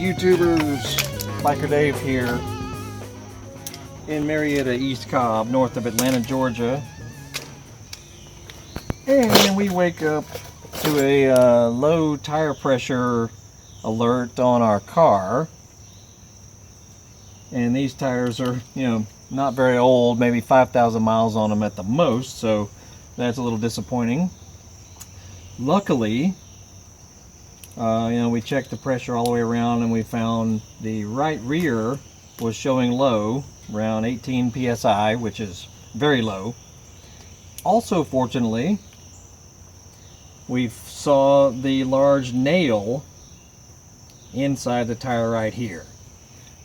YouTubers, Biker Dave here in Marietta, East Cobb, north of Atlanta, Georgia. And we wake up to a low tire pressure alert on our car. And these tires are, not very old, maybe 5,000 miles on them at the most, so that's a little disappointing. Luckily, we checked the pressure all the way around and we found the right rear was showing low, around 18 psi, which is very low. Also, fortunately, we saw the large nail inside the tire right here.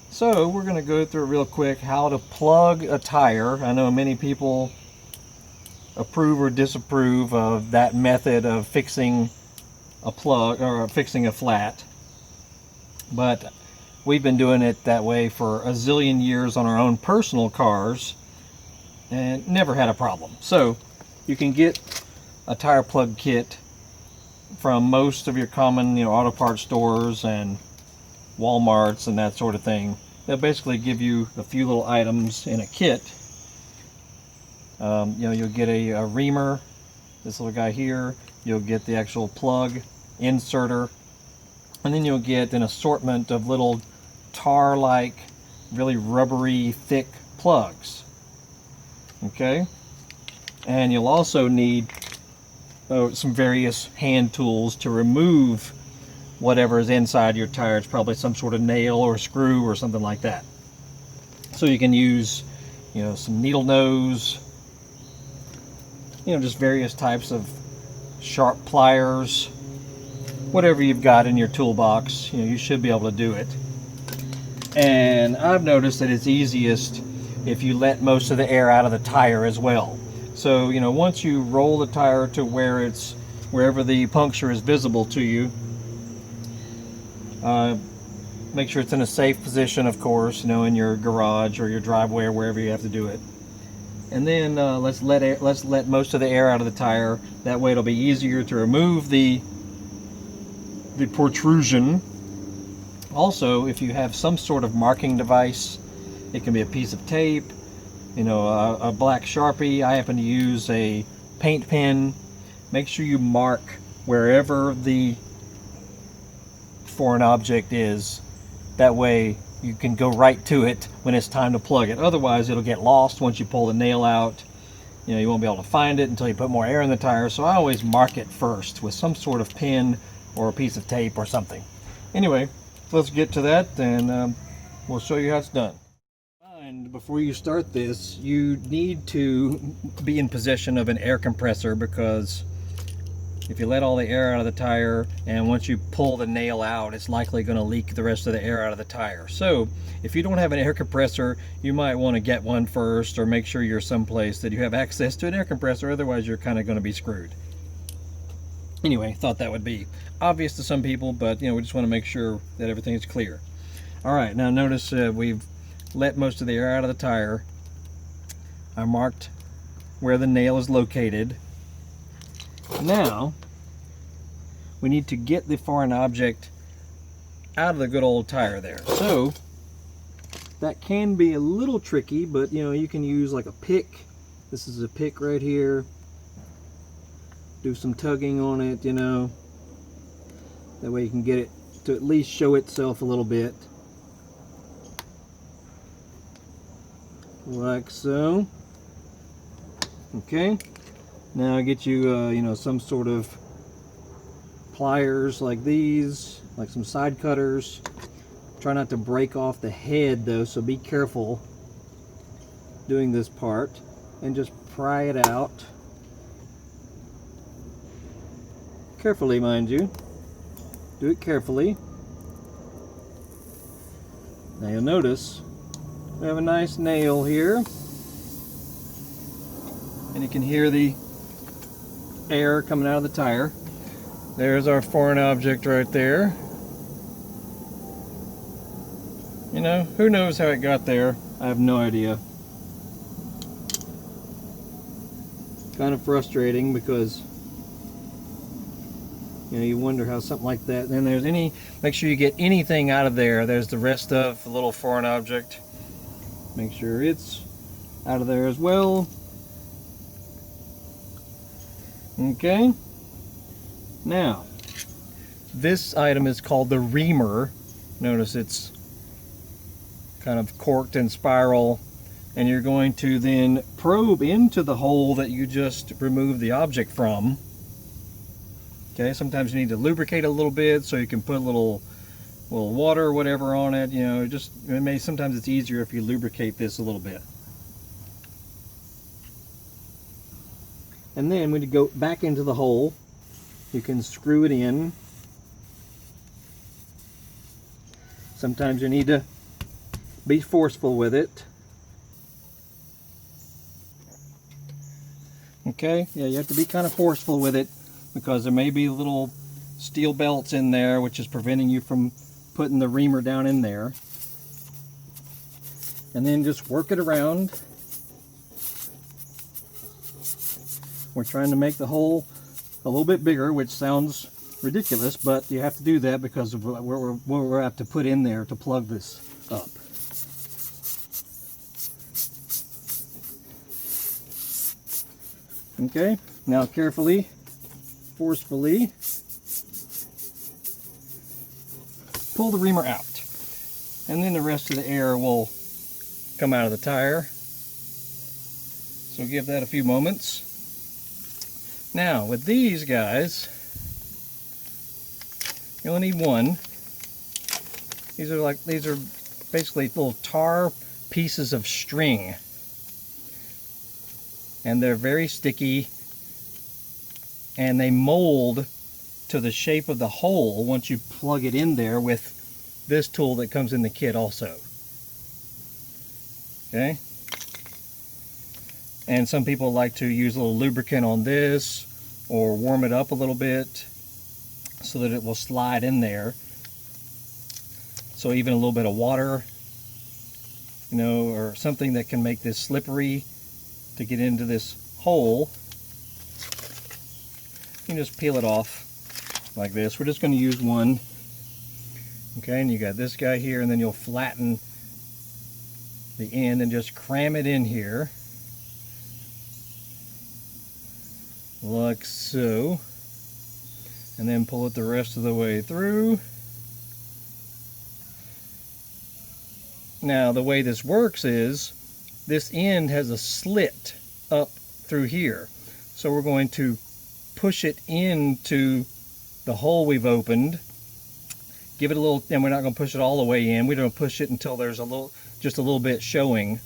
So we're going to go through real quick how to plug a tire. I know many people approve or disapprove of that method of fixing a plug or fixing a flat, but we've been doing it that way for a zillion years on our own personal cars and never had a problem. So you can get a tire plug kit from most of your common auto parts stores and Walmarts and that sort of thing. They'll basically give you a few little items in a kit. You'll get a reamer, this little guy here. You'll get the actual plug inserter, and then you'll get an assortment of little tar-like, really rubbery, thick plugs. Okay, and you'll also need some various hand tools to remove whatever is inside your tire. It's probably some sort of nail or screw or something like that. So you can use, some needle nose, just various types of sharp pliers, whatever you've got in your toolbox. You should be able to do it. And I've noticed that it's easiest if you let most of the air out of the tire as well. So once you roll the tire to wherever the puncture is visible to you, make sure it's in a safe position, of course, in your garage or your driveway or wherever you have to do it. And then let's let most of the air out of the tire. That way it'll be easier to remove the protrusion. Also, if you have some sort of marking device, it can be a piece of tape, a black Sharpie. I happen to use a paint pen. Make sure you mark wherever the foreign object is. That way you can go right to it when it's time to plug it. Otherwise it'll get lost once you pull the nail out. You won't be able to find it until you put more air in the tire. So I always mark it first with some sort of pen or a piece of tape or something. Anyway, let's get to that, and we'll show you how it's done. And before you start this, you need to be in possession of an air compressor, because if you let all the air out of the tire and once you pull the nail out, it's likely going to leak the rest of the air out of the tire. So if you don't have an air compressor, you might want to get one first, or make sure you're someplace that you have access to an air compressor. Otherwise you're kind of going to be screwed. Anyway, thought that would be obvious to some people, but we just want to make sure that everything is clear. All right, now notice we've let most of the air out of the tire. I marked where the nail is located. Now we need to get the foreign object out of the good old tire there. So that can be a little tricky, but you can use like a pick. This is a pick right here. Do some tugging on it, that way you can get it to at least show itself a little bit, like so. Okay, now get you some sort of pliers like these, like some side cutters. Try not to break off the head though, so be careful doing this part, and just pry it out carefully, mind you. Do it carefully. Now you'll notice we have a nice nail here, and you can hear the air coming out of the tire. There's our foreign object right there. Who knows how it got there? I have no idea. Kind of frustrating because You know, you wonder how something like that. And then there's make sure you get anything out of there. There's the rest of the little foreign object. Make sure it's out of there as well. Okay. Now, this item is called the reamer. Notice it's kind of corked and spiral, and you're going to then probe into the hole that you just removed the object from. Okay, sometimes you need to lubricate a little bit, so you can put a little water or whatever on it. You know, sometimes it's easier if you lubricate this a little bit. And then when you go back into the hole, you can screw it in. Sometimes you need to be forceful with it. Okay, yeah, you have to be kind of forceful with it, because there may be little steel belts in there which is preventing you from putting the reamer down in there. And then just work it around. We're trying to make the hole a little bit bigger, which sounds ridiculous, but you have to do that because of what we're have to put in there to plug this up. Okay, now carefully, forcefully pull the reamer out, and then the rest of the air will come out of the tire. So give that a few moments. Now with these guys, you only need one. These are basically little tar pieces of string, and they're very sticky, and they mold to the shape of the hole once you plug it in there with this tool that comes in the kit also. Okay, and some people like to use a little lubricant on this or warm it up a little bit so that it will slide in there. So even a little bit of water, you know, or something that can make this slippery to get into this hole, you can just peel it off like this. We're just going to use one. Okay, and you got this guy here, and then you'll flatten the end and just cram it in here like so, and then pull it the rest of the way through. Now the way this works is this end has a slit up through here, so we're going to push it into the hole we've opened, give it a little, and we're not going to push it all the way in. We're going to push it until there's just a little bit showing.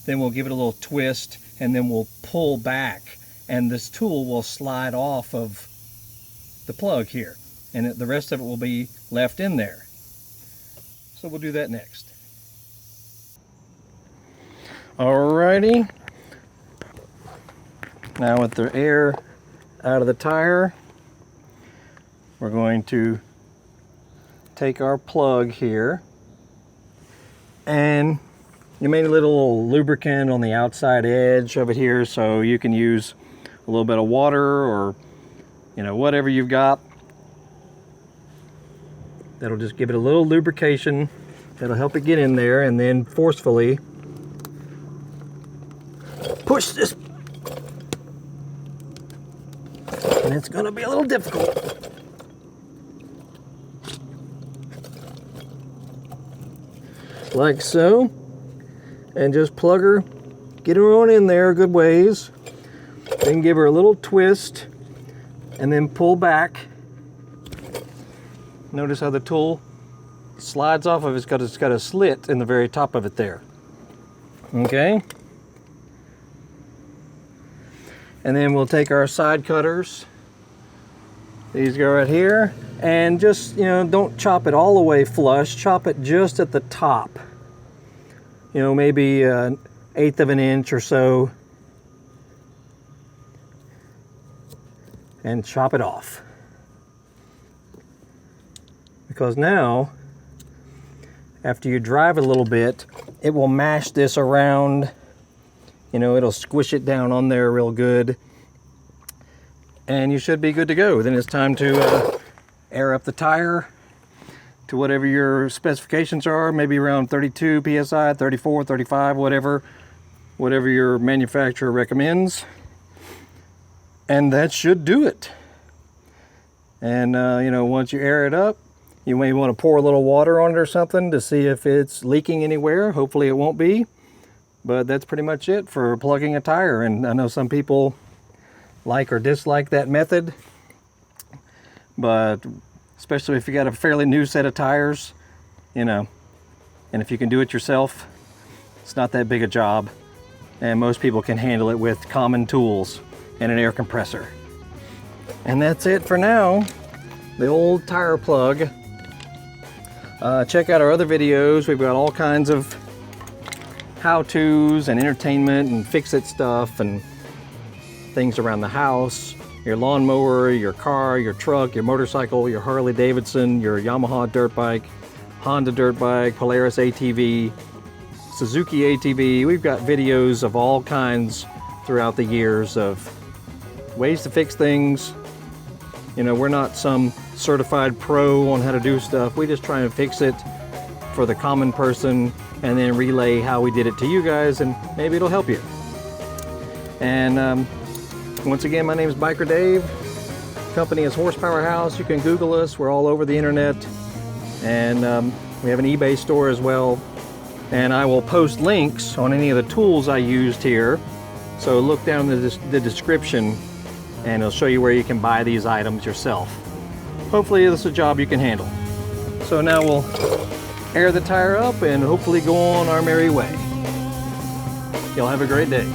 Then we'll give it a little twist, and then we'll pull back, and this tool will slide off of the plug here, and the rest of it will be left in there. So we'll do that next. Alrighty, now with the air out of the tire, we're going to take our plug here, and you may need a little lubricant on the outside edge of it here, so you can use a little bit of water or, you know, whatever you've got. That'll just give it a little lubrication. That'll help it get in there, and then forcefully push this. And it's going to be a little difficult. Like so. And just plug her, get her on in there a good ways. Then give her a little twist, and then pull back. Notice how the tool slides off of it. It's got a slit in the very top of it there. Okay. And then we'll take our side cutters. These go right here, and just, you know, don't chop it all the way flush. Chop it just at the top. You know, maybe 1/8 of an inch or so, and chop it off. Because now, after you drive a little bit, it will mash this around. You know, it'll squish it down on there real good. and you should be good to go. Then it's time to air up the tire to whatever your specifications are, maybe around 32 psi, 34, 35, whatever your manufacturer recommends. And that should do it. And you know, once you air it up, you may want to pour a little water on it or something to see if it's leaking anywhere. Hopefully it won't be. But that's pretty much it for plugging a tire. And I know some people like or dislike that method, but especially if you got a fairly new set of tires, you know, and if you can do it yourself, it's not that big a job, and most people can handle it with common tools and an air compressor. And that's it for now, the old tire plug. Check out our other videos. We've got all kinds of how-tos and entertainment and fix-it stuff and things around the house. Your lawnmower, your car, your truck, your motorcycle, your Harley Davidson, your Yamaha dirt bike, Honda dirt bike, Polaris ATV, Suzuki ATV. We've got videos of all kinds throughout the years of ways to fix things. You know, we're not some certified pro on how to do stuff. We just try and fix it for the common person and then relay how we did it to you guys, and maybe it'll help you. And once again, my name is Biker Dave. Company is Horsepower House. You can Google us. We're all over the internet. And we have an eBay store as well. And I will post links on any of the tools I used here. So look down in the description and it'll show you where you can buy these items yourself. Hopefully this is a job you can handle. So now we'll air the tire up and hopefully go on our merry way. Y'all have a great day.